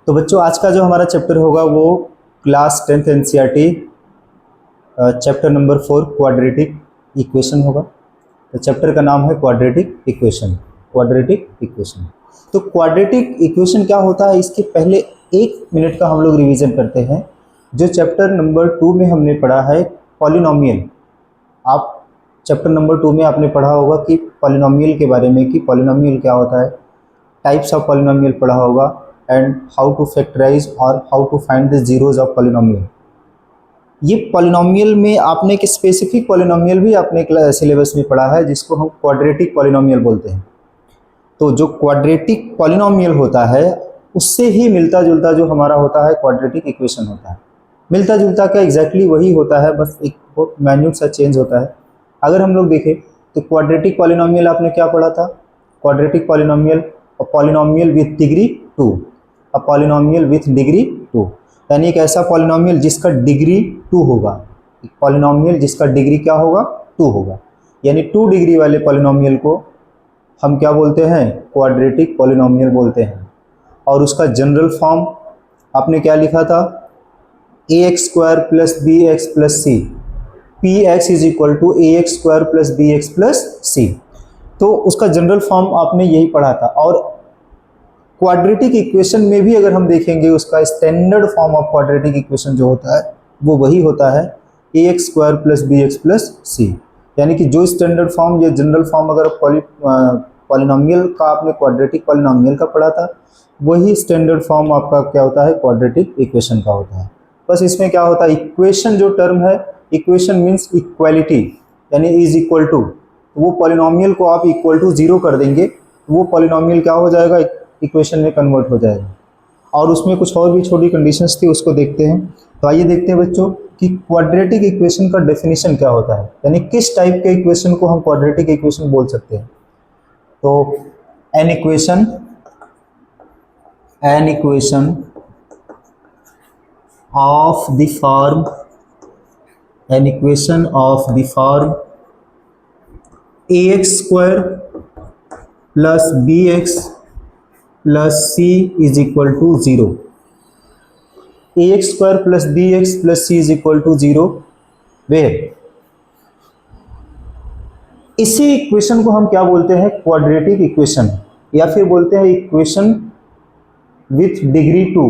तो बच्चों आज का जो हमारा चैप्टर होगा वो class 10th NCERT chapter number 4 quadratic equation होगा। तो चैप्टर का नाम है क्वाड्रेटिक इक्वेशन। क्वाड्रेटिक इक्वेशन, तो क्वाड्रेटिक इक्वेशन क्या होता है इसके पहले 1 मिनट का हम लोग रिवीजन करते हैं। जो चैप्टर नंबर 2 में हमने पढ़ा है पॉलिनोमियल, आप चैप्टर नंबर 2 में आपने पढ़ा होगा कि पॉलिनोमियल के बारे में, कि पॉलिनोमियल क्या होता है, टाइप्स ऑफ पॉलिनोमियल पढ़ा होगा एंड हाउ टू फैक्टराइज और how to find the zeros of polynomial. ये पॉलिनोमियल में आपने एक स्पेसिफिक पॉलिनोमियल भी आपने सिलेबस में पढ़ा है जिसको हम क्वाड्रेटिक पॉलिनोमियल बोलते हैं। तो जो क्वाड्रेटिक पॉलिनोमियल होता है उससे ही मिलता जुलता जो हमारा होता है क्वाड्रेटिक इक्वेशन होता है। मिलता जुलता क्या, एग्जैक्टली वही होता है, बस एक बहुत माइन्यूट सा चेंज होता है। अगर हम लोग देखें तो क्वाड्रेटिक पॉलिनोमियल आपने क्या पढ़ा था, quadratic polynomial polynomial with degree 2, a polynomial with degree 2, यानी एक ऐसा पॉलिनोमियल जिसका डिग्री 2 होगा। एक पॉलिनोमियल जिसका डिग्री क्या होगा, 2 होगा, यानी 2 डिग्री वाले पॉलिनोमियल को हम क्या बोलते हैं, क्वाड्रेटिक पॉलिनोमियल बोलते हैं। और उसका जनरल फॉर्म आपने क्या लिखा था, ax² + bx + c, px = ax² + bx + c। तो उसका जनरल फॉर्म आपने यही पढ़ा था। और क्वाड्रेटिक इक्वेशन में भी अगर हम देखेंगे उसका standard form of quadratic equation जो होता है वो वही होता है ax² + bx + c, यानी कि जो स्टैंडर्ड फॉर्म या जनरल फॉर्म अगर पॉलिनोमियल का आपने क्वाड्रेटिक पॉलिनोमियल का पढ़ा था वही स्टैंडर्ड फॉर्म आपका क्या होता है, क्वाड्रेटिक इक्वेशन का होता है। बस इसमें क्या होता है, इक्वेशन जो टर्म है, इक्वेशन मीन्स इक्वालिटी, यानी इज इक्वल टू, वो पॉलिनोमियल को आप इक्वल टू 0 कर देंगे वो पॉलिनोमियल क्या हो जाएगा, इक्वेशन में कन्वर्ट हो जाएगा। और उसमें कुछ और भी छोटी कंडीशंस थी, उसको देखते हैं। तो आइए देखते हैं बच्चों कि क्वाड्रेटिक इक्वेशन का डेफिनेशन क्या होता है, यानी किस टाइप के इक्वेशन को हम क्वाड्रेटिक इक्वेशन बोल सकते हैं। तो an equation of the form, an equation of the form ax² + bx + c = 0, ax² + bx + c = 0, where इसी इक्वेशन को हम क्या बोलते हैं, क्वाड्रेटिक इक्वेशन, या फिर बोलते हैं इक्वेशन विथ डिग्री 2,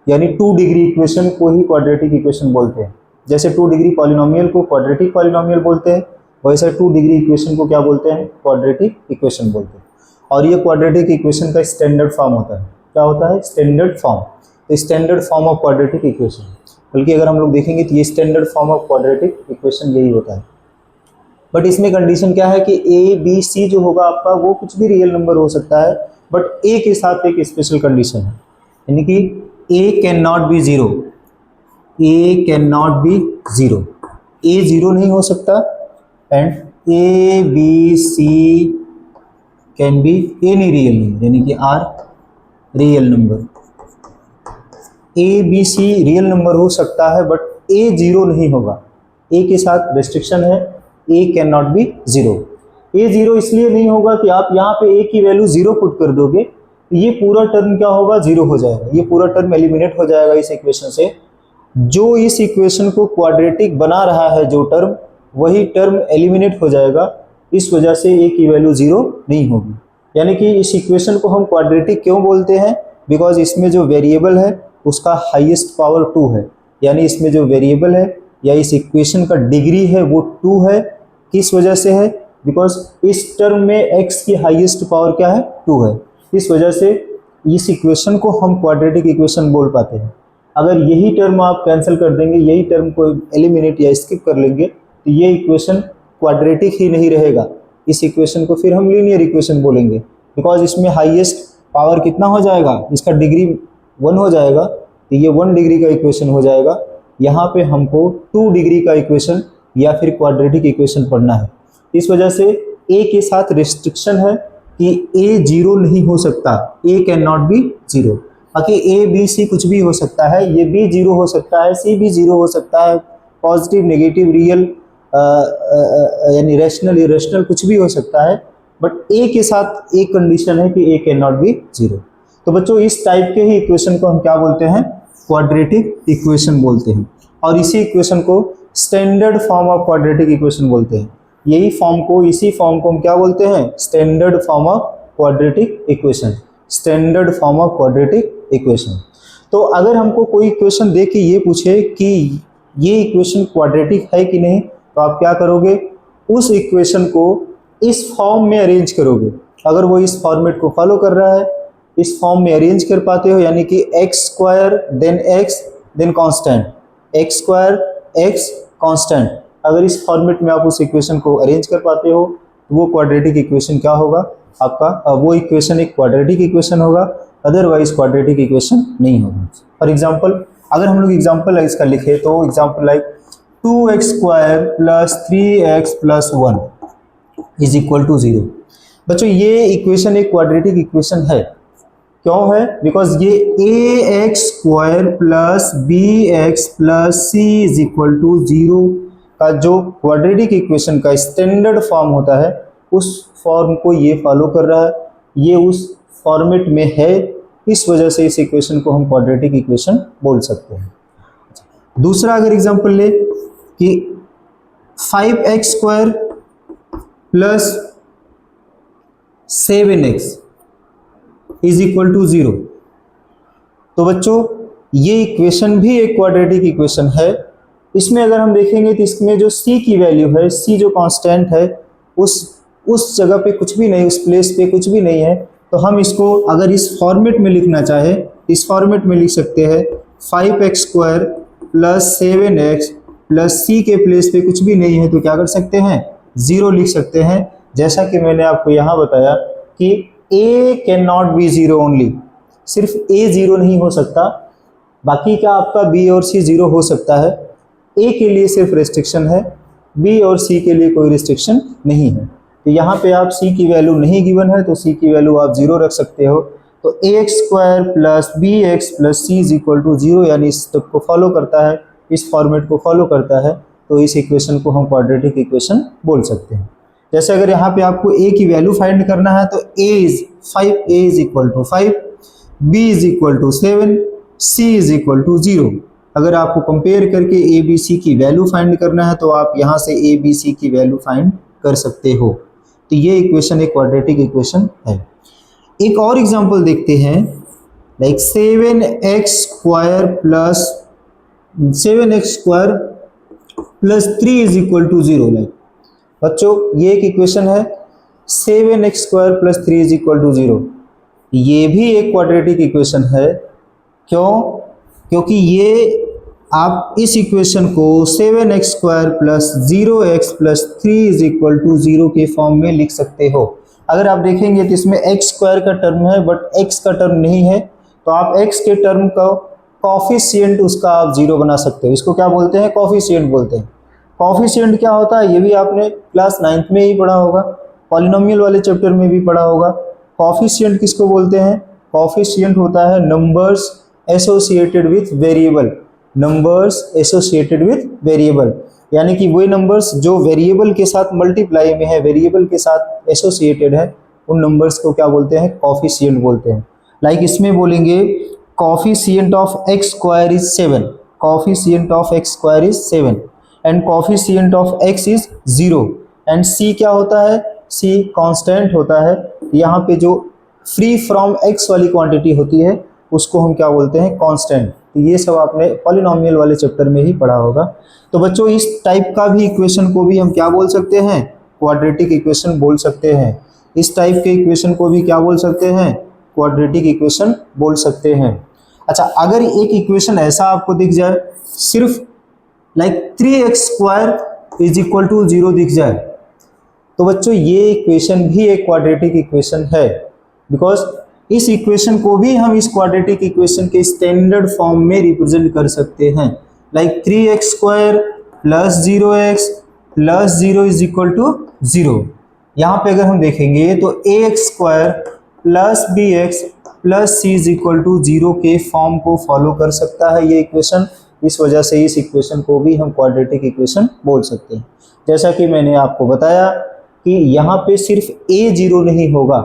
यानी 2 डिग्री इक्वेशन को ही क्वाड्रेटिक इक्वेशन बोलते हैं। जैसे 2 डिग्री पॉलिनोमियल को क्वाड्रेटिक पॉलिनोमियल बोलते हैं, वैसे 2 डिग्री इक्वेशन को क्या बोलते हैं, क्वाड्रेटिक इक्वेशन बोलते हैं। और ये क्वाड्रेटिक इक्वेशन का स्टैंडर्ड फॉर्म होता है। क्या होता है, स्टैंडर्ड फॉर्म, तो standard form of quadratic equation. बल्कि अगर हम लोग देखेंगे तो ये standard form of quadratic equation यही होता है। बट इसमें कंडीशन क्या है कि ए बी सी जो होगा आपका वो कुछ भी रियल नंबर हो सकता है, बट ए के साथ एक स्पेशल कंडीशन है, यानी कि a can not be 0, a can not be 0, a 0 नहीं हो सकता, and a b c can be any real number, यानी कि are real number. A b c real number हो सकता है बट ए 0 नहीं होगा, ए के साथ रेस्ट्रिक्शन है, ए कैन नॉट बी 0। ए 0 इसलिए नहीं होगा कि आप यहाँ पे ए की वैल्यू 0 पुट कर दोगे तो ये पूरा टर्म क्या होगा, 0 हो जाएगा, ये पूरा टर्म एलिमिनेट हो जाएगा इस इक्वेशन से। जो इस इक्वेशन को क्वाड्रेटिक बना रहा है जो टर्म, वही टर्म एलिमिनेट हो जाएगा, इस वजह से ए की वैल्यू 0 नहीं होगी। यानी कि इस इक्वेशन को हम क्वाड्रेटिक क्यों बोलते हैं, बिकॉज इसमें जो वेरिएबल है उसका हाईएस्ट पावर 2 है, यानी इसमें जो वेरिएबल है या इस इक्वेशन का डिग्री है वो 2 है। किस वजह से है, बिकॉज इस टर्म में x की हाईएस्ट पावर क्या है, 2 है, इस वजह से इस इक्वेशन को हम क्वाड्रेटिक इक्वेशन बोल पाते हैं। अगर यही टर्म आप कैंसिल कर देंगे, यही टर्म को एलिमिनेट या स्किप कर लेंगे तो ये इक्वेशन क्वाड्रेटिक ही नहीं रहेगा, इस इक्वेशन को फिर हम लीनियर इक्वेशन बोलेंगे, बिकॉज इसमें हाईएस्ट पावर कितना हो जाएगा, इसका डिग्री 1 हो जाएगा, तो ये 1 डिग्री का इक्वेशन हो जाएगा। यहाँ पे हमको 2 डिग्री का इक्वेशन या फिर क्वाड्रेटिक इक्वेशन पढ़ना है। इस वजह से ए के साथ रिस्ट्रिक्शन है कि ए 0 नहीं हो सकता, ए कैन नॉट बी 0। बाकी ए बी सी कुछ भी हो सकता है, ये बी 0 हो सकता है, सी भी 0 हो सकता है, पॉजिटिव नेगेटिव रियल यानी रैशनल इरेशनल कुछ भी हो सकता है, बट ए के साथ एक कंडीशन है कि ए कैन नॉट बी 0। तो बच्चों इस टाइप के ही इक्वेशन को हम क्या बोलते हैं, क्वाड्रेटिक इक्वेशन बोलते हैं। और इसी इक्वेशन को standard form of quadratic equation बोलते हैं। यही फॉर्म को, इसी फॉर्म को हम क्या बोलते हैं, standard form of quadratic equation, standard form of quadratic equation. तो अगर हमको कोई इक्वेशन दे के ये पूछे कि ये इक्वेशन क्वाड्रेटिक है कि नहीं, तो आप क्या करोगे, उस इक्वेशन को इस फॉर्म में अरेंज करोगे। अगर वो इस फॉर्मेट को फॉलो कर रहा है, इस फॉर्म में अरेंज कर पाते हो, यानी कि x square then x then constant, x square x constant, अगर इस फॉर्मेट में आप उस इक्वेशन को अरेंज कर पाते हो तो वो क्वाड्रेटिक इक्वेशन क्या होगा आपका, वो इक्वेशन एक क्वाड्रेटिक इक्वेशन होगा, अदरवाइज क्वाड्रेटिक इक्वेशन नहीं होगा। फॉर एग्जांपल अगर हम लोग एग्जांपल इसका लिखे तो example like 2x square plus 3x plus 1 is equal to 0। बच्चों ये इक्वेशन एक क्वाड्रेटिक इक्वेशन है। क्यों है, बिकॉज ये ax square plus bx plus c is equal to 0 का जो क्वाड्रेटिक इक्वेशन का स्टैंडर्ड फॉर्म होता है, उस फॉर्म को ये फॉलो कर रहा है, ये उस फॉर्मेट में है, इस वजह से इस इक्वेशन को हम क्वाड्रेटिक इक्वेशन बोल सकते हैं। दूसरा अगर एग्जांपल ले कि 5x square plus 7x is equal to 0। तो बच्चों ये इक्वेशन भी एक क्वाड्रेटिक इक्वेशन है। इसमें अगर हम देखेंगे तो इसमें जो c की वैल्यू है, c जो कांस्टेंट है, उस जगह पे कुछ भी नहीं, उस प्लेस पे कुछ भी नहीं है। तो हम इसको अगर इस फॉर्मेट में लिखना चाहे, इस फॉर्मेट में लिख सकते हैं 5x square plus 7x plus c के प्लेस पे कुछ भी नहीं है तो क्या कर सकते हैं, 0 लिख सकते हैं। जैसा कि मैंने आपको यहाँ बताया कि a can not be 0 only, सिर्फ a 0 नहीं हो सकता, बाकी का आपका b और c 0 हो सकता है। a के लिए सिर्फ रेस्ट्रिक्शन है, b और c के लिए कोई रेस्ट्रिक्शन नहीं है। तो यहाँ पे आप c की वैल्यू नहीं गिवन है तो c की वैल्यू आप 0 रख सकते हो। तो ax square plus bx plus c is equal to 0, यानी इस स्टेप को फॉलो करता है, इस फॉर्मेट को फॉलो करता है, तो इस इक्वेशन को हम क्वाड्रेटिक इक्वेशन बोल सकते हैं। जैसे अगर यहाँ पे आपको a की वैल्यू फाइंड करना है तो a is equal to 5, b is equal to 7, c is equal to 0। अगर आपको कंपेयर करके a b c की वैल्यू फाइंड करना है तो आप यहाँ से a b c की वैल्यू फाइंड कर सकते हो। तो ये इक्वेशन एक क्वाड्रेटिक इक्वेशन है। एक और एग्जांपल देखते हैं, like 7x square plus 3 is equal to 0। Like बच्चों ये एक इक्वेशन है, 7x square plus 3 is equal to 0। ये भी एक क्वाड्रेटिक इक्वेशन है। क्यों? क्योंकि ये आप इस इक्वेशन को 7x square plus 0x plus 3 is equal to 0 के फॉर्म में लिख सकते हो। अगर आप देखेंगे तो इसमें x स्क्वायर का टर्म है बट x का टर्म नहीं है, तो आप x के टर्म का कॉफिशिएंट उसका आप 0 बना सकते हो। इसको क्या बोलते हैं, कॉफिशिएंट बोलते हैं। कॉफिशिएंट क्या होता है ये भी आपने क्लास 9th में ही पढ़ा होगा, पॉलिनोमियल वाले चैप्टर में भी पढ़ा होगा। कॉफिशिएंट किसको बोलते हैं, कॉफिशिएंट होता है numbers associated with variable, numbers associated with variable, यानी कि वही नंबर्स जो वेरिएबल के साथ मल्टीप्लाई में है, वेरिएबल के साथ एसोसिएटेड है, उन नंबर्स को क्या बोलते हैं, कॉफिशिएंट बोलते हैं। लाइक इसमें बोलेंगे coefficient of x square is 7, coefficient of x square is 7 and coefficient of x is 0 and c क्या होता है, c कांस्टेंट होता है। यहाँ पे जो फ्री फ्रॉम x वाली क्वांटिटी होती है उसको हम क्या बोलते हैं, कांस्टेंट। तो ये सब आपने पॉलिनोमियल वाले चैप्टर में ही पढ़ा होगा। तो बच्चों इस टाइप का भी इक्वेशन को भी हम क्या बोल सकते हैं, क्वाड्रेटिक इक्वेशन बोल सकते हैं। इस टाइप के इक्वेशन को भी क्या बोल सकते हैं, क्वाड्रेटिक इक्वेशन बोल सकते हैं। अच्छा, अगर एक इक्वेशन ऐसा आपको दिख जाए, सिर्फ like 3x square is equal to 0 दिख जाए, तो बच्चों ये इक्वेशन भी एक क्वाड्रेटिक इक्वेशन है। बिकॉज इस इक्वेशन को भी हम इस क्वाड्रेटिक इक्वेशन के स्टैंडर्ड फॉर्म में रिप्रेजेंट कर सकते हैं। Like 3x square plus 0x plus 0 is equal to 0। यहाँ पे अगर हम देखेंगे तो ax square plus bx plus c is equal to 0 के फॉर्म को फॉलो कर सकता है ये इक्वेशन। इस वजह से इस इक्वेशन को भी हम क्वाड्रेटिक इक्वेशन बोल सकते हैं। जैसा कि मैंने आपको बताया कि यहाँ पे सिर्फ a 0 नहीं होगा,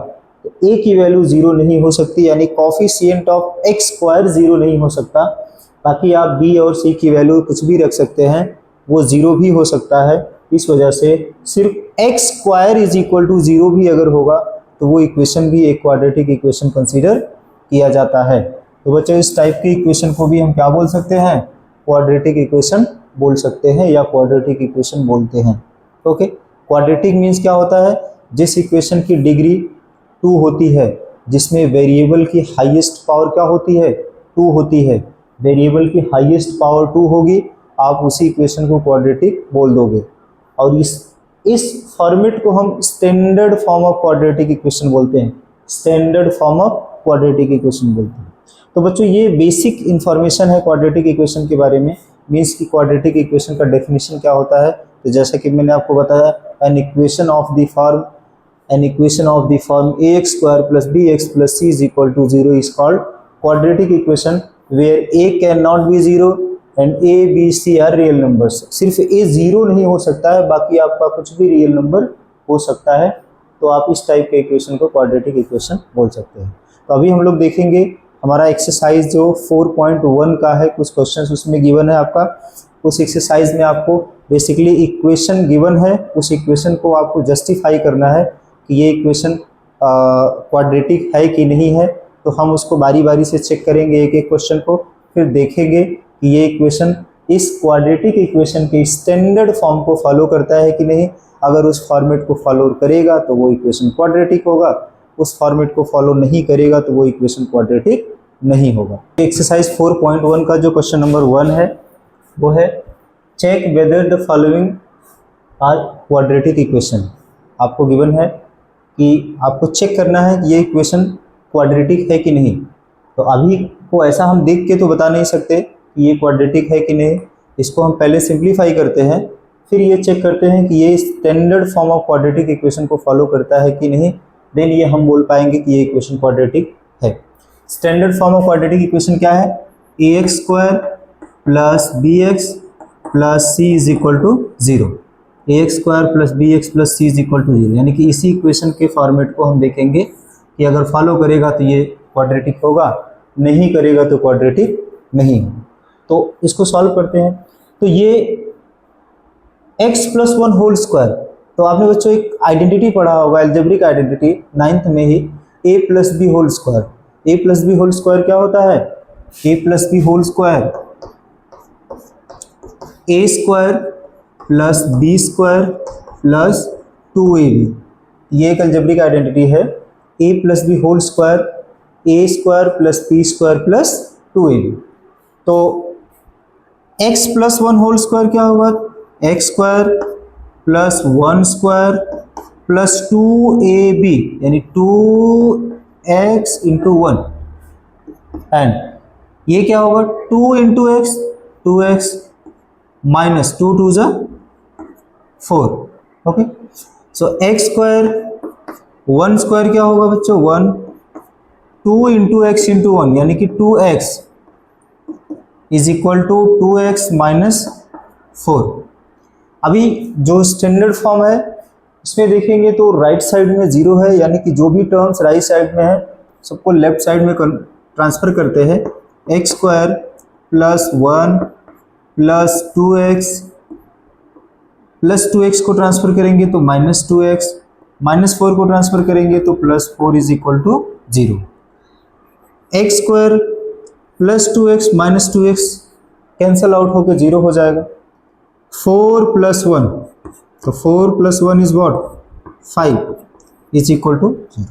तो a की वैल्यू 0 नहीं हो सकती, यानी कोफिशिएंट ऑफ x स्क्वायर 0 नहीं हो सकता। बाकी आप b और c की वैल्यू कुछ भी रख सकते हैं, वो 0 भी हो सकता है। इस वजह से सिर्फ x square is equal to 0 भी अगर होगा तो वो इक्वेशन भी एक क्वाड्रेटिक इक्वेशन कंसीडर किया जाता है। तो बच्चों इस टाइप की इक्वेशन को भी हम क्या बोल सकते हैं, क्वाड्रेटिक इक्वेशन बोल सकते हैं या क्वाड्रेटिक इक्वेशन बोलते हैं। ओके, क्वाड्रेटिक मीन्स क्या होता है, जिस इक्वेशन की डिग्री 2 होती है, जिसमें वेरिएबल की हाईएस्ट पावर क्या होती है, 2 होती है, वेरिएबल की हाईएस्ट पावर 2 होगी, आप उसी इक्वेशन को क्वाड्रेटिक बोल दोगे। और इस फॉर्मेट को हम standard form of quadratic equation बोलते हैं, standard form of quadratic equation बोलते हैं। तो बच्चों ये बेसिक इंफॉर्मेशन है क्वाड्रेटिक इक्वेशन के बारे में, मीन्स कि क्वाड्रेटिक इक्वेशन का डेफिनेशन क्या होता है। तो जैसा कि मैंने आपको बताया, an equation of the form ax square plus bx plus c is equal to 0 is called quadratic equation where a cannot be 0 and a, b, c are real numbers। सिर्फ a 0 नहीं हो सकता है, बाकी आपका कुछ भी रियल नंबर हो सकता है। तो आप इस टाइप के इक्वेशन को क्वाड्रेटिक इक्वेशन बोल सकते हैं। तो अभी हम लोग देखेंगे हमारा एक्सरसाइज जो 4.1 का है, कुछ क्वेश्चंस उसमें गिवन है आपका। उस एक्सरसाइज में आपको बेसिकली इक्वेशन गिवन है, उस इक्वेशन को आपको जस्टिफाई करना है कि ये इक्वेशन क्वाड्रेटिक है कि नहीं है। तो हम उसको बारी बारी से चेक करेंगे एक एक क्वेश्चन को, फिर देखेंगे कि ये इक्वेशन इस क्वाड्रेटिक इक्वेशन के स्टैंडर्ड फॉर्म को फॉलो करता है कि नहीं। अगर उस फॉर्मेट को फॉलो करेगा तो वो इक्वेशन क्वाड्रेटिक होगा, उस फॉर्मेट को फॉलो नहीं करेगा तो वो इक्वेशन क्वाड्रेटिक नहीं होगा। एक्सरसाइज 4.1 का जो क्वेश्चन नंबर 1 है वो है check whether the following are quadratic equation. आपको गिवन है कि आपको चेक करना है कि ये इक्वेशन क्वाड्रेटिक है कि नहीं। तो अभी को ऐसा हम देख के तो बता नहीं सकते कि ये क्वाड्रेटिक है कि नहीं, इसको हम पहले सिंप्लीफाई करते हैं, फिर ये चेक करते हैं कि ये standard form of quadratic equation को फॉलो करता है कि नहीं। देन ये हम बोल पाएंगे कि ये इक्वेशन क्वाड्रेटिक है। Standard form of quadratic equation क्या है, ax square plus bx plus c is equal to 0। ax square plus bx plus c is equal to 0, यानी कि इसी इक्वेशन के फॉर्मेट को हम देखेंगे कि अगर फॉलो करेगा तो ये क्वाड्रेटिक होगा, नहीं करेगा तो क्वाड्रेटिक नहीं होगा। तो इसको सॉल्व करते हैं। तो ये x प्लस 1 होल स्क्वायर, तो आपने बच्चों एक आइडेंटिटी पढ़ा होगा, एल्जेब्रिक आइडेंटिटी 9th में ही, a plus b whole square. a plus b whole square क्या होता है, a plus b whole square a square plus b square plus 2ab। ये एक एल्जेब्रिक आइडेंटिटी है, a plus b whole square a square plus b square plus 2ab। तो x plus 1 whole square क्या होगा, x square plus 1 square plus 2ab, यानी 2x into 1, and ये क्या होगा 2 इंटू एक्स, 2x माइनस 2 2 जा 4। Okay, सो x square 1 square क्या होगा बच्चों 1, 2 इंटू एक्स इंटू 1, यानी कि 2x is equal to 2x minus 4। अभी जो स्टैंडर्ड फॉर्म है इसमें देखेंगे तो राइट साइड में 0 है, यानी कि जो भी टर्म्स राइट साइड में है सबको लेफ्ट साइड में ट्रांसफर करते हैं। X square plus 1 plus 2x को ट्रांसफर करेंगे तो माइनस 2x, माइनस 4 को ट्रांसफर करेंगे तो plus 4 is equal to 0। X square plus 2x minus 2x cancel out होकर 0 हो जाएगा। 4 प्लस 1, तो 4 plus 1 is what 5 is equal to 0।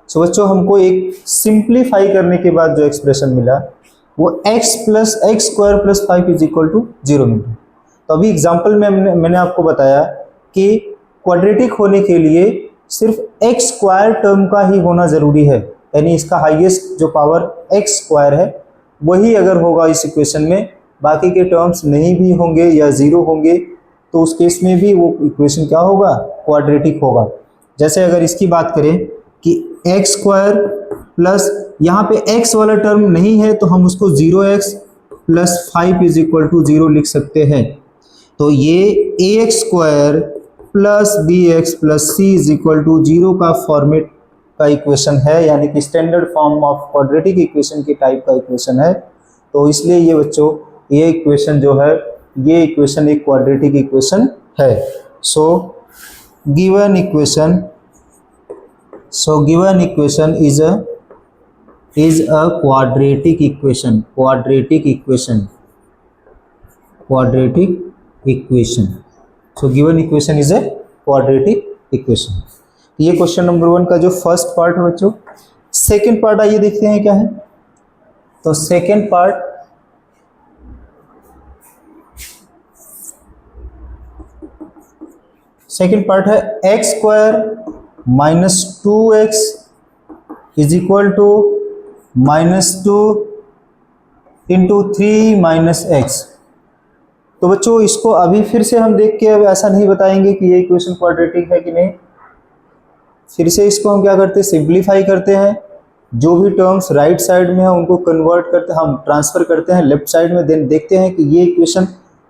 So बच्चों हमको एक सिंप्लीफाई करने के बाद जो एक्सप्रेशन मिला वो x plus x square plus 5 is equal to 0 मिला। तो अभी एग्जाम्पल में मैंने आपको बताया कि क्वाड्रेटिक होने के लिए सिर्फ एक्स स्क्वायर टर्म का ही होना ज़रूरी है, यानी इसका हाईएस्ट जो पावर एक्स स्क्वायर है वही अगर होगा इस इक्वेशन में, बाकी के टर्म्स नहीं भी होंगे या 0 होंगे तो उस केस में भी वो इक्वेशन क्या होगा, क्वाड्रेटिक होगा। जैसे अगर इसकी बात करें कि एक्स स्क्वायर प्लस यहाँ पे x वाला टर्म नहीं है तो हम उसको 0x plus 5 is equal to 0 लिख सकते हैं। तो ये ax square plus bx plus c is equal to 0 का फॉर्मेट का इक्वेशन है, यानी कि standard form of quadratic equation के टाइप का इक्वेशन है। तो इसलिए ये बच्चों ये इक्वेशन जो है ये इक्वेशन एक क्वाड्रेटिक इक्वेशन है। सो given equation is a quadratic equation. So given equation is a quadratic equation. ये क्वेश्चन नंबर 1 का जो फर्स्ट पार्ट है बच्चों। सेकंड पार्ट आइए देखते हैं क्या है। तो सेकंड पार्ट है x square minus 2x is equal to -2 into 3 minus x. तो बच्चों इसको अभी फिर से हम देख के अब ऐसा नहीं बताएंगे कि ये इक्वेशन क्वाड्रेटिक है कि नहीं। फिर से इसको हम क्या करते हैं, सिंप्लीफाई करते हैं। जो भी टर्म्स राइट साइड में है उनको कन्वर्ट करते हैं, हम ट्रांसफर करते हैं लेफ्ट साइड में। देन देखते हैं कि ये इक्वेशन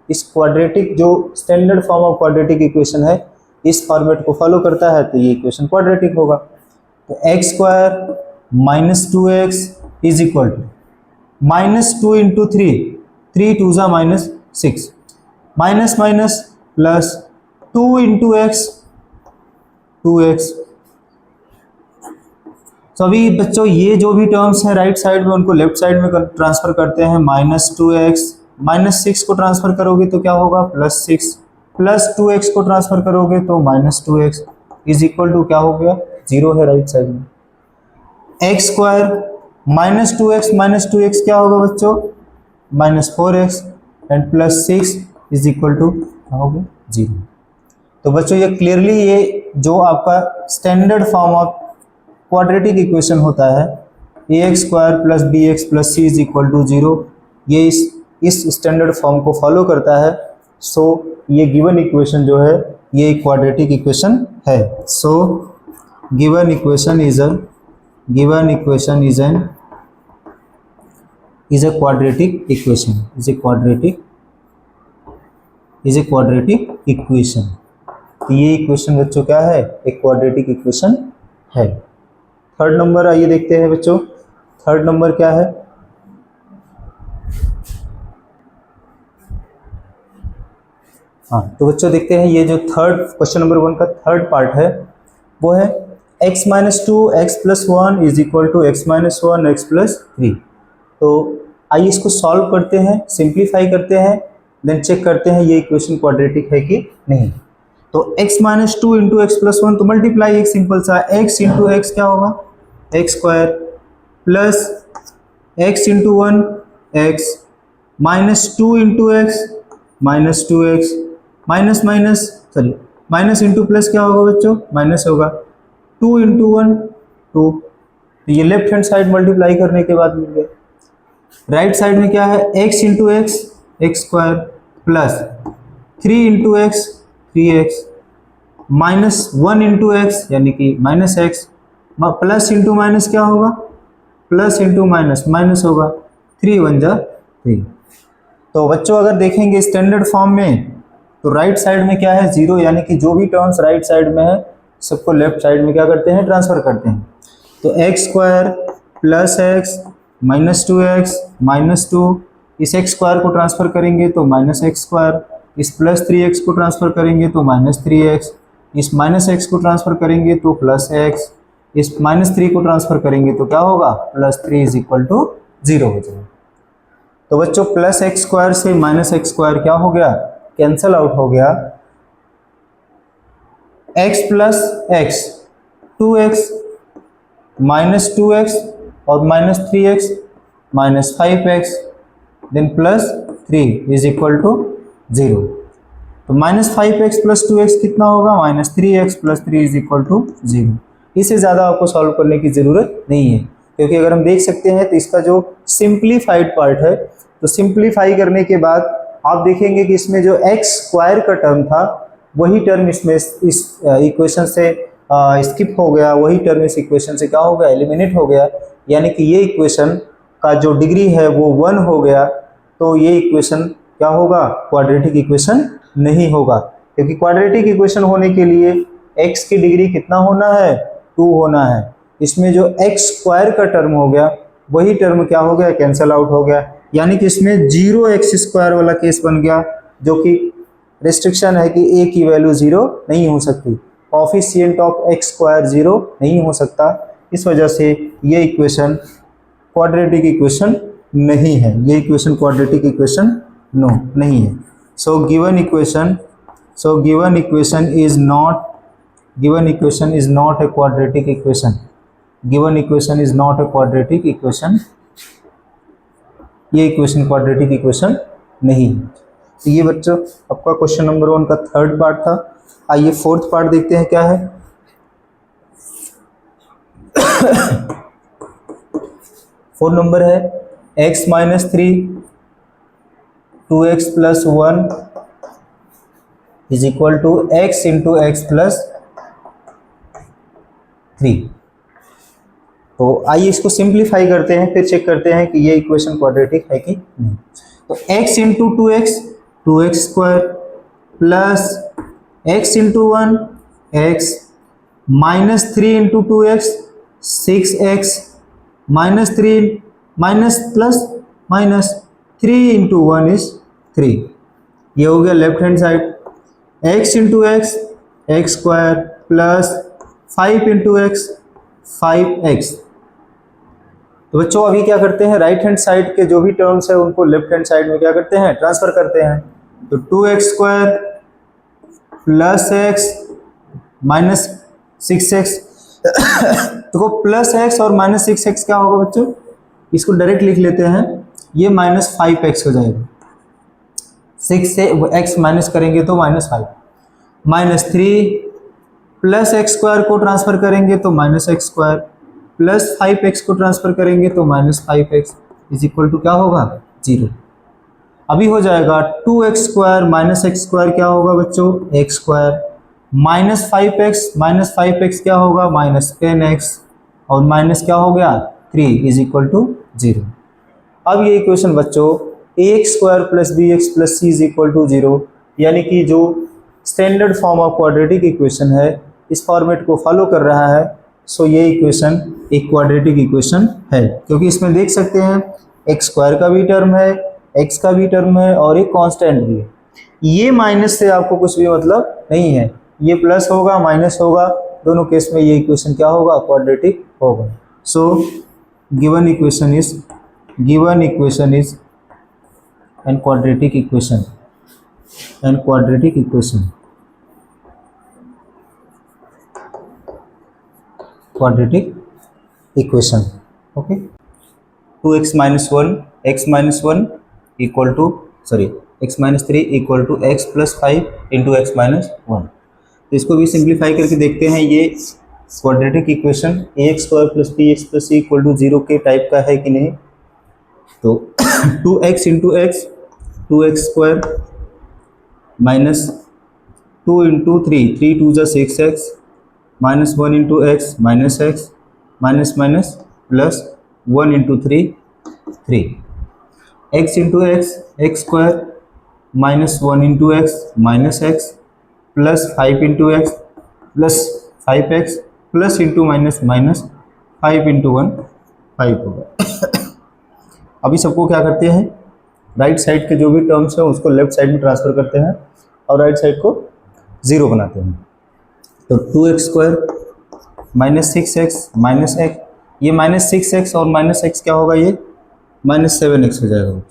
इस क्वाड्रेटिक जो standard form of quadratic equation है इस फॉर्मेट को फॉलो करता है, तो ये इक्वेशन क्वाड्रेटिक होगा। तो x square minus 2x is equal to -2 into 3 2 ज़ा -6 minus minus plus 2 into x 2x। तो अभी बच्चों ये जो भी टर्म्स हैं राइट साइड में उनको लेफ्ट साइड में ट्रांसफर करते हैं। -2x -6 को ट्रांसफर करोगे तो क्या होगा +6 प्लस 2x को ट्रांसफर करोगे तो -2x इज इक्वल टू क्या हो गया 0 है राइट साइड में। एक्स स्क्वायर -2x क्या होगा बच्चों -4x and +6 is equal to क्या हो गया 0। तो बच्चों ये क्लियरली ये जो आपका standard form of quadratic equation होता है ax square plus bx plus c is equal to 0, ये इस स्टैंडर्ड फॉर्म को फॉलो करता है। सो ये गिवन इक्वेशन जो है ये एक क्वाड्रेटिक इक्वेशन है। सो given equation is a quadratic equation. तो ये इक्वेशन बच्चों क्या है, एक क्वाड्रेटिक इक्वेशन है। थर्ड नंबर आइए देखते हैं बच्चों। थर्ड नंबर क्या है, हाँ तो बच्चों देखते हैं ये जो थर्ड क्वेश्चन नंबर 1 का थर्ड पार्ट है वो है x minus 2 x plus 1 is equal to x minus 1 x plus 3। तो आइए इसको सॉल्व करते हैं, सिंप्लीफाई करते हैं, देन चेक करते हैं ये इक्वेशन क्वाड्रेटिक है कि नहीं। तो x minus 2 into x plus 1 तो मल्टीप्लाई एक सिंपल सा x इंटू एक्स क्या होगा x square plus x into 1 x minus 2 into x minus 2x minus into plus क्या होगा बच्चों माइनस होगा 2 इंटू 1 2। तो ये लेफ्ट हैंड साइड मल्टीप्लाई करने के बाद मिल गया। राइट साइड में क्या है x into x x square plus 3 into x 3x minus 1 into x यानी कि minus x plus into minus क्या होगा प्लस इंटू माइनस माइनस होगा 3 1 जा 3। तो बच्चों अगर देखेंगे स्टैंडर्ड फॉर्म में तो राइट साइड में क्या है 0, यानी कि जो भी टर्म्स राइट साइड में है सबको लेफ्ट साइड में क्या करते हैं ट्रांसफर करते हैं। तो x square plus x minus 2x minus 2, इस एक्स स्क्वायर को ट्रांसफर करेंगे तो माइनस एक्स स्क्वायर, इस प्लस 3x को ट्रांसफर करेंगे तो माइनस 3x, इस माइनस x को ट्रांसफर करेंगे तो प्लस x, इस माइनस 3 को ट्रांसफर करेंगे तो क्या होगा +3 इज इक्वल टू 0 हो जाएगा। तो बच्चों प्लस एक्स स्क्वायर से माइनस एक्स स्क्वायर क्या हो गया कैंसल आउट हो गया। x plus x 2x minus 2x और minus 3x minus 5x then plus 3 is equal to 0। तो माइनस 5x प्लस 2x कितना होगा minus 3x plus 3 is equal to 0। इससे ज़्यादा आपको सॉल्व करने की ज़रूरत नहीं है, क्योंकि अगर हम देख सकते हैं तो इसका जो सिंप्लीफाइड पार्ट है तो सिंप्लीफाई करने के बाद आप देखेंगे कि इसमें जो एक्स स्क्वायर का टर्म था वही टर्म इसमें इस इक्वेशन से स्किप हो गया, वही टर्म इस इक्वेशन से क्या हो गया एलिमिनेट हो गया, यानी कि ये इक्वेशन का जो डिग्री है वो 1 हो गया। तो ये इक्वेशन क्या होगा क्वाड्रेटिक इक्वेशन नहीं होगा, क्योंकि क्वाड्रेटिक इक्वेशन होने के लिए x की डिग्री कितना होना है 2 होना है। इसमें जो एक्स स्क्वायर का टर्म हो गया वही टर्म क्या हो गया, कैंसल आउट हो गया, यानी कि इसमें 0x² वाला केस बन गया, जो कि रिस्ट्रिक्शन है कि a की वैल्यू 0 नहीं हो सकती, कोफिशिएंट ऑफ x² 0 नहीं हो सकता। इस वजह से ये इक्वेशन क्वाड्रेटिक इक्वेशन नहीं है, ये इक्वेशन क्वाड्रेटिक इक्वेशन नो नहीं है। सो given equation is not a quadratic equation, given equation is not a quadratic equation, ये इक्वेशन क्वाड्रेटिक इक्वेशन नहीं है। तो ये बच्चों आपका क्वेश्चन नंबर 1 का थर्ड पार्ट था। आइए फोर्थ पार्ट देखते हैं क्या है। फोर्थ नंबर है x - 3 2x + 1 = x × x + 3। तो आइए इसको सिंप्लीफाई करते हैं, फिर चेक करते हैं कि ये इक्वेशन क्वाड्रेटिक है कि नहीं। तो x × 2x 2x² + x × 1 x -3 × 2x 6x -3 minus plus minus 3 × 1 = 3। ये हो गया left hand side, x × x x² + 5 × x 5x। तो बच्चों अभी क्या करते हैं, राइट हैंड साइड के जो भी टर्म्स है उनको लेफ्ट हैंड साइड में क्या करते हैं, ट्रांसफर करते हैं। तो 2x² + x - 6x तो प्लस x और -6x क्या होगा बच्चों, इसको डायरेक्ट लिख लेते हैं, ये -5x हो जाएगा। 6 से x माइनस करेंगे तो -5, -3 + x² को ट्रांसफर करेंगे तो -x² + 5x को ट्रांसफर करेंगे तो -5x = क्या होगा, 0। अभी हो जाएगा 2x² - x² क्या होगा बच्चों, x², -5x क्या होगा, -10x, और माइनस क्या हो गया 3 = 0। अब ये इक्वेशन बच्चों ax² + bx + c = 0, यानी कि जो standard form of quadratic equation है इस फॉर्मेट को फॉलो कर रहा है। सो ये इक्वेशन एक क्वाड्रेटिक इक्वेशन है, क्योंकि इसमें देख सकते हैं x² का भी टर्म है, x का भी टर्म है और एक कांस्टेंट भी है। ये माइनस से आपको कुछ भी मतलब नहीं है, ये प्लस होगा माइनस होगा, दोनों केस में ये इक्वेशन क्या होगा, क्वाड्रेटिक होगा। So given equation is an quadratic equation, okay. 2x - 1 x - 1 equal to x - 3 = x + 5 × x - 1। तो इसको भी सिंप्लीफाई करके देखते हैं, ये quadratic equation ax² + bx + c = 0 के टाइप का है कि नहीं। तो 2x × x 2x² - 2 × 3 3 × 2 = 6x -1 × x -x minus minus plus 1 × 3 3 x × x x² -1 × x -x plus 5 × x plus 5x plus into minus minus 5 × 1 5 होगा। अभी सबको क्या करते हैं, राइट साइड के जो भी टर्म्स हैं उसको लेफ्ट साइड में ट्रांसफर करते हैं और राइट साइड को 0 बनाते हैं। तो 2x² -6x -x, ये -6x और -x क्या होगा, ये -7x हो जाएगा,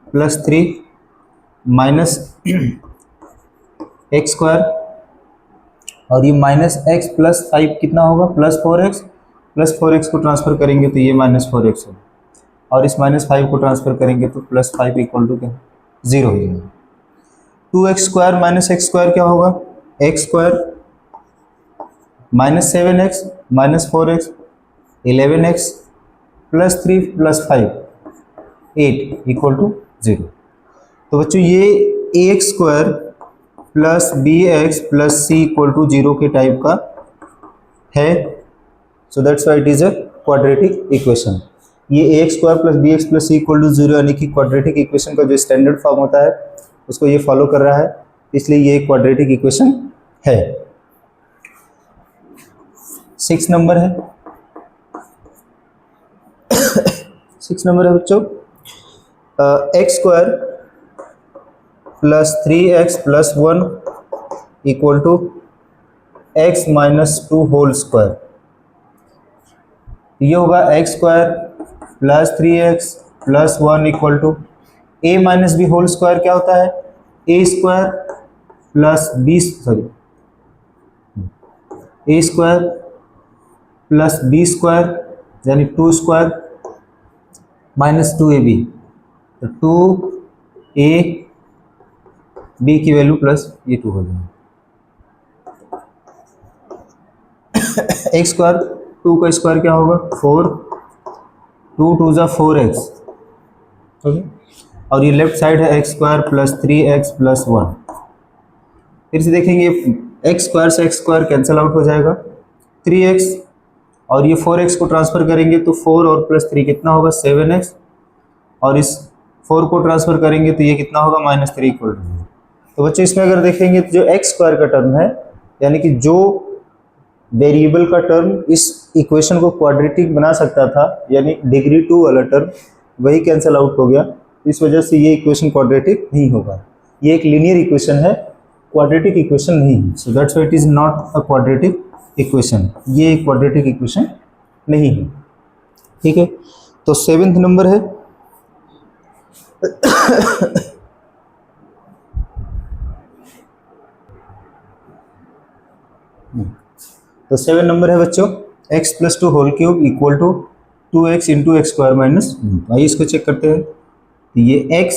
प्लस 3 माइनस x² और ये -x प्लस 5 कितना होगा, प्लस 4x को ट्रांसफर करेंगे तो ये -4x होगा और इस -5 को ट्रांसफर करेंगे तो +5 = क्या 0 हो जाएगा। 2x² - x² क्या होगा, x² -7x -4x 11x plus 3 plus 5 8 = 0। तो बच्चों ये ax² plus bx plus c = 0 के टाइप का है। So that's why it is a quadratic equation. ये ax² plus bx plus c = 0 यानी कि क्वाड्रेटिक इक्वेशन का जो स्टैंडर्ड फॉर्म होता है उसको ये फॉलो कर रहा है, इसलिए ये क्वाड्रेटिक इक्वेशन है। 6 नंबर है। 6 नंबर है बच्चों, x square plus 3x plus 1 equal to x minus 2 whole square. ये होगा x square plus 3x plus 1 equal to a minus b whole square. क्या होता है? A square plus b, sorry, a square plus b square यानी 2 square minus 2ab, तो 2ab की value plus ये 2 हो जाएगा। एक्स स्क्वायर 2 का स्क्वायर क्या होगा? 4, 2 2 जा 4x, ओके। और ये लेफ्ट साइड है x square plus 3x plus 1। फिर से देखेंगे, एक्स स्क्वायर से एक्स स्क्वायर कैंसिल आउट हो जाएगा, 3x और ये 4x को ट्रांसफर करेंगे तो 4 और प्लस 3 कितना होगा? 7x, और इस 4 को ट्रांसफर करेंगे तो ये कितना होगा? -3 इक्वल टू 0। तो बच्चे इसमें अगर देखेंगे तो जो एक्स स्क्वायर का टर्म है, यानी कि जो वेरिएबल का टर्म इस इक्वेशन को क्वाड्रेटिक बना सकता था, यानी डिग्री 2 वाला टर्म, वही कैंसिल आउट हो गया। इस वजह से ये इक्वेशन क्वाड्रेटिक नहीं होगा। ये एक लीनियर इक्वेशन है, क्वाड्रेटिक इक्वेशन नहीं है। So that's why it is not a quadratic equation. ये एक क्वाड्रेटिक इक्वेशन नहीं है, ठीक है। तो 7th नंबर है तो 7 नंबर है बच्चों, x plus 2 whole cube equal to 2x into x square minus. आइए इसको चेक करते हैं। तो ये x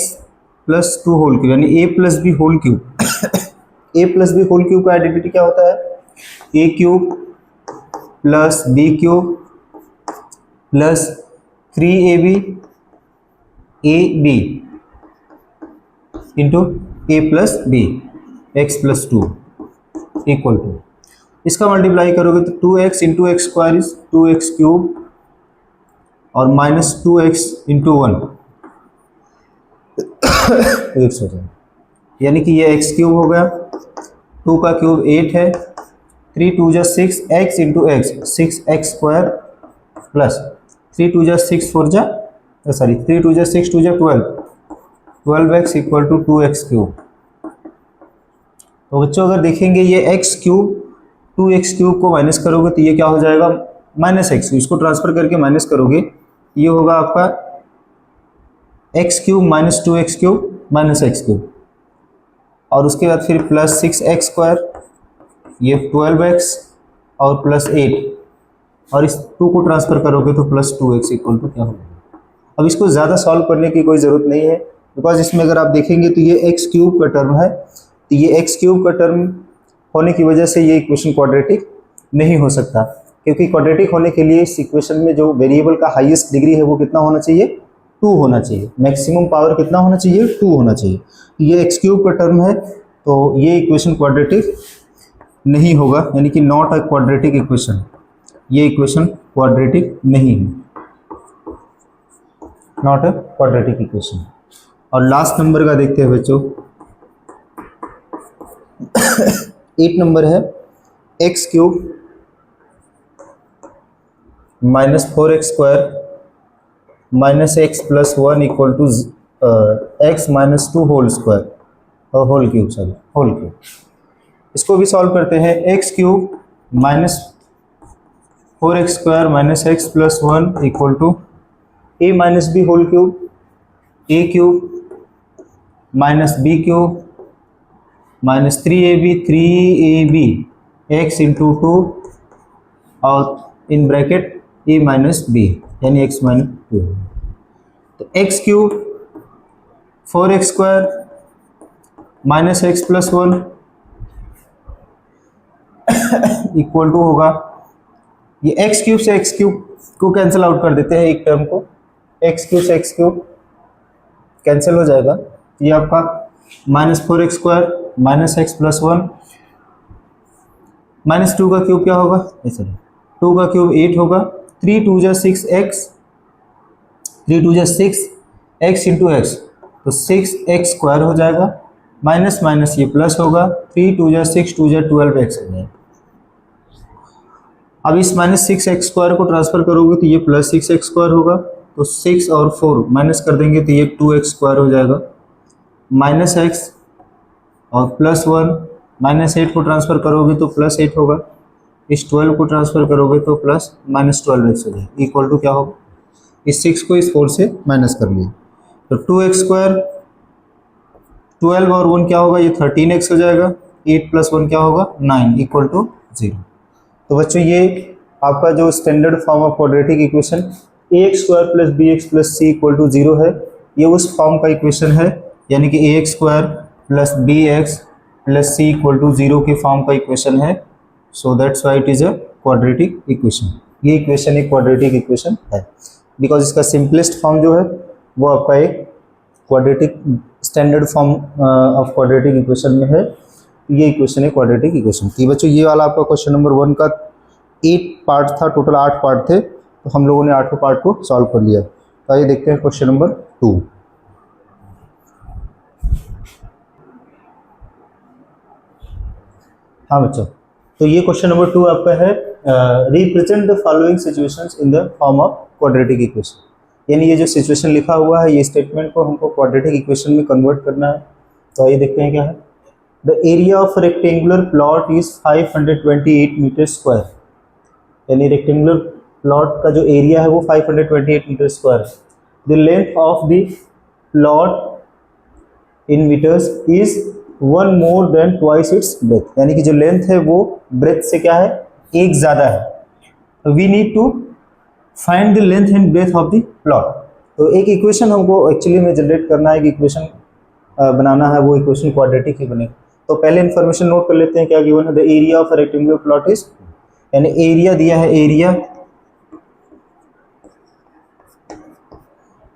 प्लस 2 होल क्यूब यानी a plus b whole cube. a plus b whole cube का आइडेंटिटी क्या होता है? a cube plus b cube plus 3ab ab into a plus b x plus 2 equal to, इसका multiply करोगे तो 2x into x square is 2x cube और minus 2x into 1 x हो जाएगा, यानी कि ये x क्यूब हो गया, 2 का क्यूब 8 है, 3 2 जा 6 x into x 6x square plus 3 2 जा 6 4 जा, सॉरी 3 2 जा 6 2 जा 12x equal to 2x cube. तो बच्चों अगर देखेंगे ये x क्यूब 2x क्यूब को माइनस करोगे तो ये क्या हो जाएगा? -x। इसको ट्रांसफर करके माइनस करोगे, ये होगा आपका x cube minus 2x cube minus x cube, और उसके बाद फिर प्लस 6x स्क्वायर, ये 12x और प्लस 8, और इस 2 को ट्रांसफर करोगे तो प्लस 2x इक्वल टू क्या होगा? अब इसको ज़्यादा सॉल्व करने की कोई ज़रूरत नहीं है, बिकॉज इसमें अगर आप देखेंगे तो ये x क्यूब का टर्म है, तो ये x क्यूब का टर्म होने की वजह से ये इक्वेशन क्वाड्रेटिक नहीं हो सकता, क्योंकि क्वाड्रेटिक होने के लिए इस इक्वेशन में जो वेरिएबल का हाईएस्ट डिग्री है वो कितना होना चाहिए? 2 होना चाहिए। मैक्सिमम पावर कितना होना चाहिए? 2 होना चाहिए। ये एक्स क्यूब का टर्म है, तो ये इक्वेशन क्वाड्रेटिक नहीं होगा, यानी कि नॉट अ क्वाड्रेटिक इक्वेशन। ये इक्वेशन क्वाड्रेटिक नहीं है, नॉट अ क्वाड्रेटिक इक्वेशन। और लास्ट नंबर का देखते हैं बच्चों, 8 नंबर है, x cube minus 4x square minus x plus 1 equal to x minus 2 whole square और whole cube, sorry whole cube. इसको भी सॉल्व करते हैं। X cube minus 4x square minus x plus 1 equal to a minus b whole cube, A cube minus b cube minus 3ab x into 2 और in bracket a minus b यानी x minus 2। तो x cube 4x square minus x plus 1 equal to होगा, ये x cube से x cube को cancel out कर देते हैं, एक टर्म को एक्स क्यूब से एक्स क्यूब कैंसिल हो जाएगा, ये आपका minus 4x square minus x plus 1 minus 2 का क्यूब क्या होगा? ऐसा 2 का क्यूब 8 होगा, 3 2 जा 6x, 3 2 जा 6x इंटू एक्स, तो 6x स्क्वायर हो जाएगा, माइनस माइनस ये प्लस होगा, 3 2 जा 6 2 जा 12x हो जाएगा। अब इस -6x² को ट्रांसफर करोगे तो ये +6x² होगा, तो 6 और 4 माइनस कर देंगे तो ये 2x² हो जाएगा, -x और +1 -8 को ट्रांसफर करोगे तो +8 होगा, इस 12 को ट्रांसफर करोगे तो -12x हो जाएगा, इक्वल टू क्या होगा, इस 6 को इस 4 से माइनस कर लिए तो 2x², 12 और 1 क्या होगा, ये 13x हो जाएगा, 8 + 1 क्या होगा 9 इक्वल टू 0। तो बच्चों ये आपका जो standard form of quadratic equation ax² + bx + c = 0 है, ये उस फॉर्म का इक्वेशन है, यानी कि ax² + bx + c = 0 के फॉर्म का इक्वेशन है। So that's why it is a quadratic equation. ये इक्वेशन एक क्वाड्रेटिक इक्वेशन है बिकॉज इसका सिंपलेस्ट फॉर्म जो है वो आपका एक quadratic standard form of quadratic equation में है। ये इक्वेशन है क्वाड्रेटिक इक्वेशन की। बच्चों ये वाला आपका क्वेश्चन नंबर 1 का 8 पार्ट था, टोटल 8 पार्ट थे, तो हम लोगों ने 8 पार्ट को सॉल्व कर लिया। तो आइए देखते हैं क्वेश्चन नंबर 2। हाँ बच्चों, तो ये क्वेश्चन नंबर 2 आपका है, represent the following situations in the form of quadratic equation. यानी ये जो सिचुएशन लिखा हुआ है, ये स्टेटमेंट को हमको क्वाड्रेटिक इक्वेशन में कन्वर्ट करना है। तो आइए देखते हैं क्या है। The area of rectangular plot is 528 metre square. यानी रेक्टेंगुलर प्लॉट का जो एरिया है वो 528 मीटर स्क्वायर है। The length of the plot in metres is 1 more than twice its breadth। यानी कि जो लेंथ है वो ब्रेथ से क्या है, एक ज़्यादा है। We need to find the length and breadth of the plot. तो एक इक्वेशन हमको एक्चुअली में जनरेट करना है, एक इक्वेशन बनाना है, वो इक्वेशन क्वाड्रेटिक ही बने। तो पहले इन्फॉर्मेशन नोट कर लेते हैं क्या गिवन है। The area of rectangular plot is, यानी एरिया दिया है,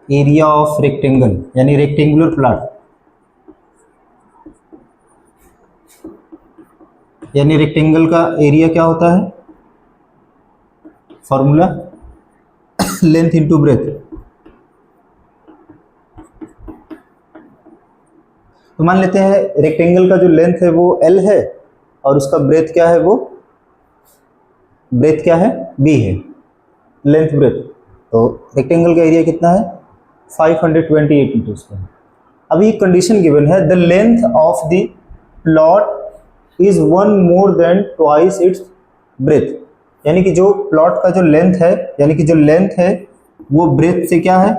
एरिया ऑफ रेक्टेंगल यानी रेक्टेंगुलर प्लॉट, यानी रेक्टेंगल का एरिया क्या होता है, फॉर्मूला लेंथ इंटू ब्रेथ। तो मान लेते हैं रेक्टेंगल का जो लेंथ है वो L है और उसका ब्रेथ क्या है, वो ब्रेथ क्या है, B है, लेंथ ब्रेथ। तो रेक्टेंगल का एरिया कितना है, 528 मीटर स्क्वायर। अभी कंडीशन गिवन है, the length of the plot is 1 more than twice its breadth। यानी कि जो प्लॉट का जो लेंथ है, यानी कि जो लेंथ है वो ब्रेथ से क्या है,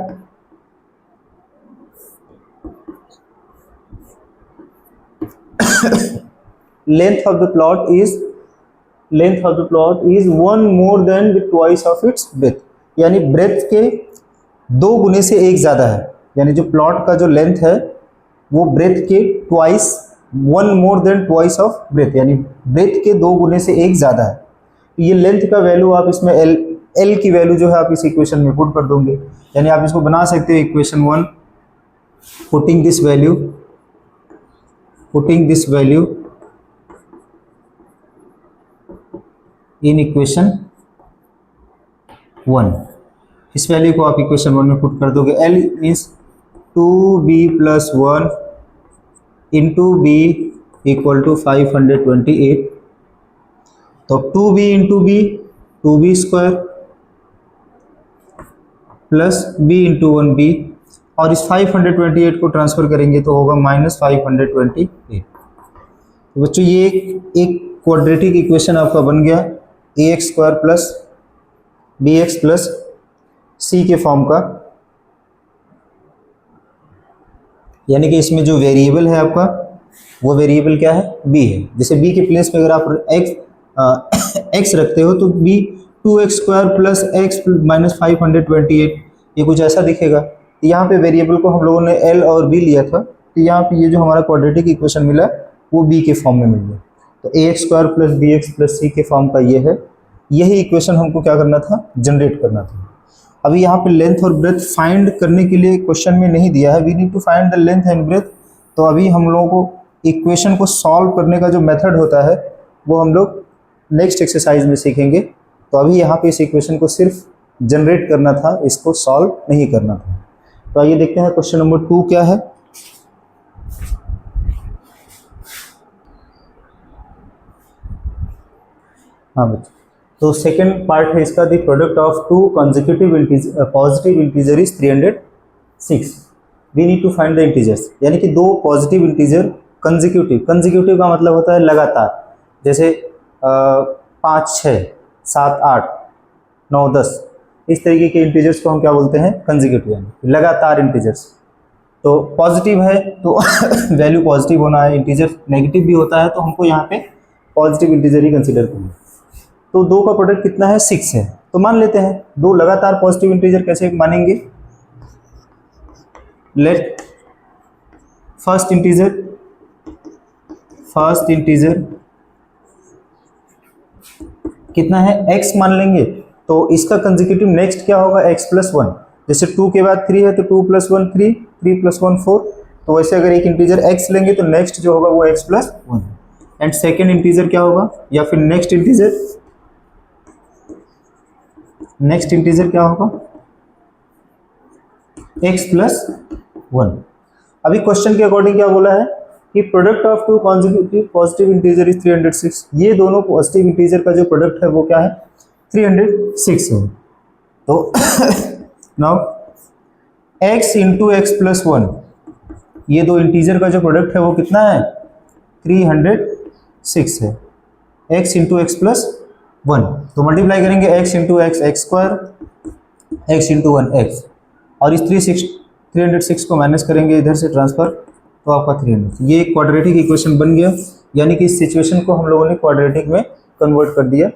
length of the plot is 1 more than the twice of its breadth। यानी ब्रेथ के 2 गुने से 1 ज्यादा है। यानी जो प्लॉट का जो लेंथ है वो ब्रेथ के twice, 1 more than twice of breadth, यानी ब्रेथ के 2 गुने से 1 ज्यादा है। तो ये लेंथ का वैल्यू आप इसमें L की वैल्यू जो है आप इस इक्वेशन में पुट कर दोगे। यानी आप इसको बना सकते हो equation 1, putting this value in equation 1। इस वैल्यू को आप इक्वेशन 1 में पुट कर दोगे। L means 2b + 1 into b equal to 528। तो 2b into b 2b square plus b into 1b, और इस 528 को ट्रांसफर करेंगे तो होगा -528। तो बच्चों ये एक क्वाड्रेटिक इक्वेशन आपका बन गया, ax² + bx + c के फॉर्म का। यानी कि इसमें जो वेरिएबल है आपका वो वेरिएबल क्या है, b है। जैसे b के प्लेस पे अगर आप x रखते हो तो b 2x² + x - 528, ये कुछ ऐसा दिखेगा। यहाँ पे वेरिएबल को हम लोगों ने L और B लिया था, तो यहाँ पे ये जो हमारा क्वाड्रेटिक इक्वेशन मिला वो b के फॉर्म में मिल गया। तो ax² + bx + c के फॉर्म का ये है। यही इक्वेशन हमको क्या करना था, जनरेट करना था। अभी यहाँ पे लेंथ और ब्रेथ फाइंड करने के लिए क्वेश्चन में नहीं दिया है, we need to find the length and breadth. तो अभी हम लोगों को इक्वेशन को सॉल्व करने का जो मेथड होता है वो हम लोग नेक्स्ट एक्सरसाइज में सीखेंगे। तो अभी यहाँ पे इस इक्वेशन को सिर्फ जनरेट करना था, इसको सॉल्व नहीं करना था। तो आइए देखते हैं क्वेश्चन नंबर 2 क्या है। हाँ बच्चों, तो सेकेंड पार्ट है इसका, the product of two consecutive positive integer is 306। We need to find the integers, यानी कि दो पॉजिटिव इंटीजर कंसेक्यूटिव, कंसेक्यूटिव का मतलब होता है लगातार, जैसे 5 6 7 8 9 10, इस तरीके के इंटीजर्स को हम क्या बोलते हैं, कंसेक्यूटिव, यानी लगातार इंटीजर्स। तो पॉजिटिव है तो वैल्यू पॉजिटिव होना है, इंटीजर नेगेटिव भी होता है तो हमको यहाँ पे पॉजिटिव इंटीजर ही कंसीडर करना है। तो दो का प्रोडक्ट कितना है, 6 है। तो मान लेते हैं दो लगातार पॉजिटिव इंटीजर कैसे मानेंगे, लेट फर्स्ट इंटीजर कितना है, x मान लेंगे। तो इसका कंसेक्यूटिव नेक्स्ट क्या होगा, x प्लस 1। जैसे 2 के बाद 3 है तो 2 प्लस 1 3, 3 प्लस 1 4। तो वैसे अगर एक इंटीजर x लेंगे तो नेक्स्ट जो होगा वो x plus 1। And second integer क्या होगा, या फिर नेक्स्ट इंटीजर क्या होगा, x प्लस 1। अभी क्वेश्चन के अकॉर्डिंग क्या बोला है कि product of two consecutive positive integer is 306। ये दोनों पॉजिटिव इंटीजर का जो प्रोडक्ट है वो क्या है, 306 है। तो now x into x plus 1, ये दो इंटीजर का जो प्रोडक्ट है वो कितना है, 306 है। x इंटू एक्स प्लस 1, तो मल्टीप्लाई करेंगे x into x x square, x into 1 x, और इस 306 को माइनस करेंगे इधर से ट्रांसफर, तो आपका 300। ये क्वाड्रेटिक इक्वेशन बन गया, यानी कि इस सिचुएशन को हम लोगों ने क्वाड्रेटिक में कन्वर्ट कर दिया।